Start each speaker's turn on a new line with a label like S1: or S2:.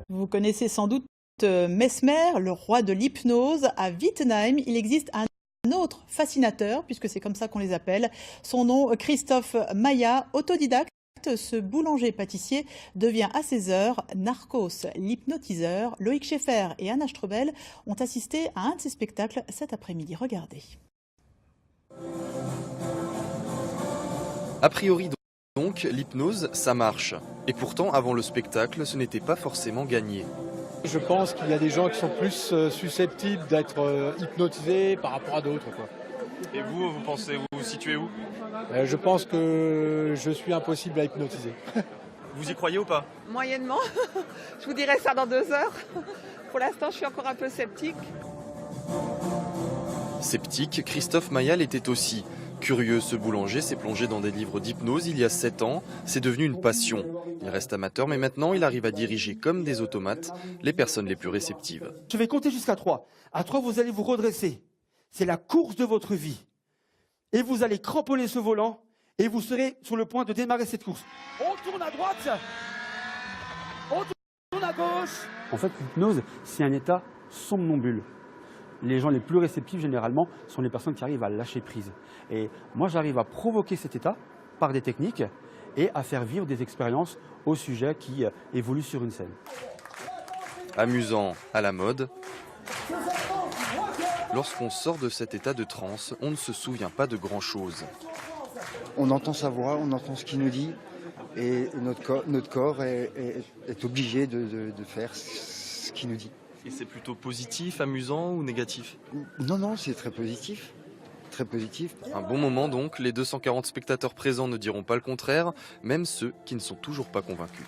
S1: Vous connaissez sans doute Mesmer, le roi de l'hypnose. À Wittenheim, il existe un autre fascinateur, puisque c'est comme ça qu'on les appelle. Son nom, Christophe Maillat, autodidacte. Ce boulanger-pâtissier devient à ses heures Narcos, l'hypnotiseur. Loïc Scheffer et Anna Strobel ont assisté à un de ses spectacles cet après-midi. Regardez.
S2: A priori donc, l'hypnose, ça marche. Et pourtant, avant le spectacle, ce n'était pas forcément gagné.
S3: Je pense qu'il y a des gens qui sont plus susceptibles d'être hypnotisés par rapport à d'autres, quoi.
S4: Et vous pensez vous situez où?
S3: Je pense que je suis impossible à hypnotiser.
S4: Vous y croyez ou pas?
S5: Moyennement. Je vous dirai ça dans 2 heures. Pour l'instant, je suis encore un peu sceptique.
S2: Sceptique, Christophe Maillat l'était aussi. Curieux, ce boulanger s'est plongé dans des livres d'hypnose il y a 7 ans. C'est devenu une passion. Il reste amateur, mais maintenant il arrive à diriger comme des automates les personnes les plus réceptives.
S6: Je vais compter jusqu'à 3. À 3, vous allez vous redresser. C'est la course de votre vie. Et vous allez cramponner ce volant et vous serez sur le point de démarrer cette course. On tourne à droite. On tourne à gauche.
S7: En fait, l'hypnose, c'est un état somnambule. Les gens les plus réceptifs, généralement, sont les personnes qui arrivent à lâcher prise. Et moi, j'arrive à provoquer cet état par des techniques et à faire vivre des expériences au sujet qui évoluent sur une scène.
S2: Amusant, à la mode. Lorsqu'on sort de cet état de transe, on ne se souvient pas de grand-chose.
S8: On entend sa voix, on entend ce qu'il nous dit, et notre corps est obligé de faire ce qu'il nous dit.
S2: Et c'est plutôt positif, amusant ou négatif?
S8: Non, c'est très positif. Très positif.
S2: Un bon moment donc, les 240 spectateurs présents ne diront pas le contraire, même ceux qui ne sont toujours pas convaincus.